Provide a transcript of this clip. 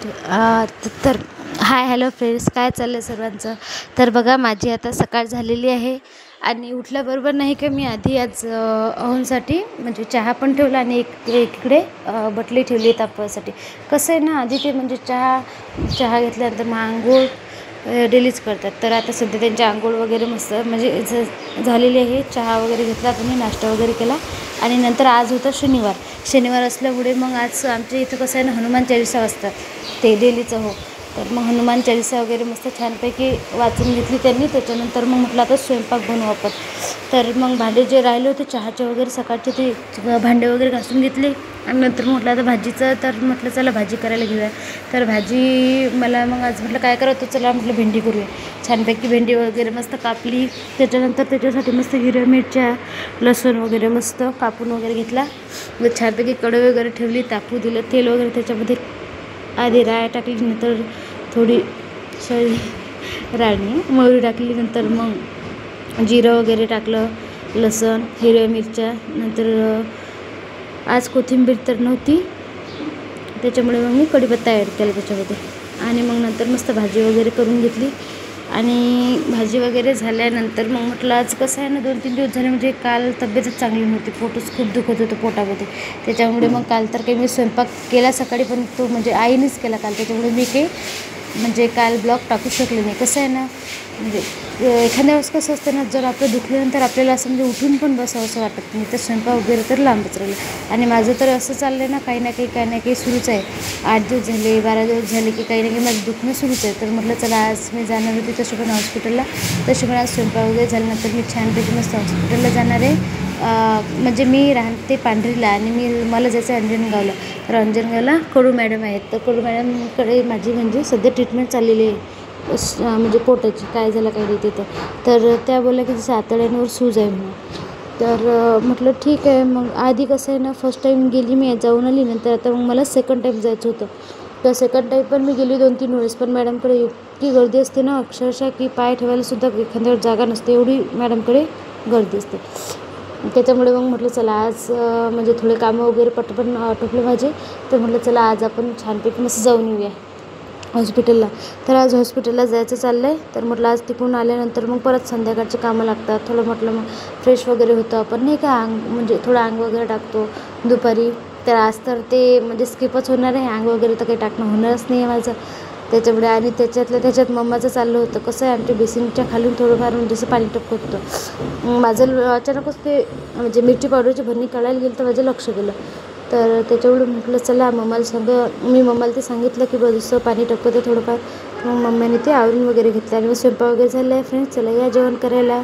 तर hi hello friends, काय चाललं आहे सर्वांचं. तर बघा, माझी आता सकाळ झालेली आहे आणि उठल्याबरोबर नाही का मी आधी आज अहोंसाठी म्हणजे चहा पण ठेवला आणि एकीकडे बटली ठेवली तापवायसाठी. कसं आहे ना, आधी ते म्हणजे चहा घेतल्यानंतर मग आंघोळ डेलीच करतात. तर आता सध्या त्यांची आंघोळ वगैरे मस्त म्हणजे झालेली आहे. चहा वगैरे घेतला, तुम्ही नाश्ता वगैरे केला आणि नंतर आज होता शनिवार असल्यामुळे मग आज आमच्या इथं कसं आहे ना, हनुमान चालीसा वाजतात ते डेलीचं. हो, तर मग हनुमान चालीसा वगैरे मस्त छानपैकी वाचून घेतली त्यांनी. त्याच्यानंतर मग म्हटलं आता स्वयंपाक बनवू आपण. तर मग भांडे जे राहिले होते चहाचे वगैरे सकाळचे ते भांडे वगैरे घासून घेतले आणि नंतर म्हटलं आता भाजीचं, तर म्हटलं चला भाजी करायला घेऊया. तर भाजी मला मग आज म्हटलं काय करावं, तर चला म्हटलं भेंडी करूया. छानपैकी भेंडी वगैरे मस्त कापली. त्याच्यानंतर त्याच्यासाठी मस्त हिरव्या मिरच्या, लसूण वगैरे मस्त कापून वगैरे घेतला. मग छानपैकी कढई वगैरे ठेवली, तापू दिलं तेल वगैरे. त्याच्यामध्ये आधी राय टाकली, नंतर थोडी राणी मोहरी टाकली, नंतर मग जिरं वगैरे टाकलं, लसण, हिरव्या मिरच्या. नंतर आज कोथिंबीर तर नव्हती त्याच्यामुळे मग मी कढीपत्ता ॲड केला त्याच्यामध्ये. आणि मग नंतर मस्त भाजी वगैरे करून घेतली. आणि भाजी वगैरे झाल्यानंतर मग म्हटलं आज कसं आहे ना, 2-3 दिवस झाले म्हणजे काल तब्येतच चांगली नव्हती, पोटच खूप दुखत होतं पोटामध्ये. त्याच्यामुळे मग काल तर काही मी स्वयंपाक केला सकाळी, पण तो म्हणजे आईनेच केला काल. त्याच्यामुळे मी काही म्हणजे काल ब्लॉग टाकू शकले नाही. कसं आहे ना, म्हणजे एखाद्या वेळेस कसं असतं ना, जर आपलं दुखल्यानंतर आपल्याला असं म्हणजे उठून पण बसावं असं वाटत नाही, तर स्वयंपाक वगैरे तर लांबच राहिलं. आणि माझं तर असं चाललं आहे ना, काही ना काही सुरूच आहे. 8 दिवस झाले, 12 दिवस झाले की काही ना काही माझं दुखणं सुरूच आहे. तर म्हटलं चला आज मी जाणार होती तशी पण हॉस्पिटलला, तशी पण आज स्वयंपाक वगैरे झाल्यानंतर मी छानपैकी मस्त हॉस्पिटलला जाणार आहे. म्हणजे मी राहते पांढरीला आणि मला जायचं आहे अंजनगावला. तर अंजनगावला कडू मॅडम आहेत. तर कडू मॅडमकडे माझी म्हणजे सध्या ट्रीटमेंट चाललेली आहे म्हणजे पोटाची. काय झालं काय नाही तिथं. तर त्या बोलल्या की जसं आतड्यांवर सूज आहे म्हणून. तर म्हटलं ठीक आहे. मग आधी कसं आहे ना, फर्स्ट टाईम गेली मी, जाऊन आली. नंतर आता मग मला सेकंड टाईम जायचं होतं. तर सेकंड टाईम पण मी गेली 2-3 वेळेस, पण मॅडमकडे इतकी गर्दी असते ना अक्षरशः की पाय ठेवायलासुद्धा एखाद्यावर जागा नसते, एवढी मॅडमकडे गर्दी असते. त्याच्यामुळे मग म्हटलं चला आज म्हणजे थोडे कामं वगैरे पटपट आटोपले माझे. तर म्हटलं चला आज आपण छानपैकी मस्त जाऊन येऊया हॉस्पिटलला. तर आज हॉस्पिटलला जायचं चाललं आहे. तर म्हटलं आज तिकडून आल्यानंतर मग परत संध्याकाळचे कामं लागतात. थोडं म्हटलं मग फ्रेश वगैरे होतं आपण, नाही का, म्हणजे थोडं अंग वगैरे टाकतो दुपारी. तर आज तर ते म्हणजे स्किपच होणार आहे, अंग वगैरे तर काही टाकणं होणारच नाही आहे माझं. त्याच्यामुळे आणि त्याच्यात मम्माचं चाललं होतं. कसं आहे, आमच्या बेसिनच्या खालून थोडंफार म्हणजे असं पाणी टपकत होतं. माझं अचानकच ते म्हणजे मिरची पावडरची भरणी काढायला गेलं तर माझं लक्ष गेलं. तर त्याच्यामुळे म्हटलं चला मी मम्माला ते सांगितलं की जसं पाणी टपकतं थोडंफार. मग मम्मीने ते आवरून वगैरे घेतलं आणि मग स्वयंपाक वगैरे झालं आहे. फ्रेंड्स, चला या जेवण करायला.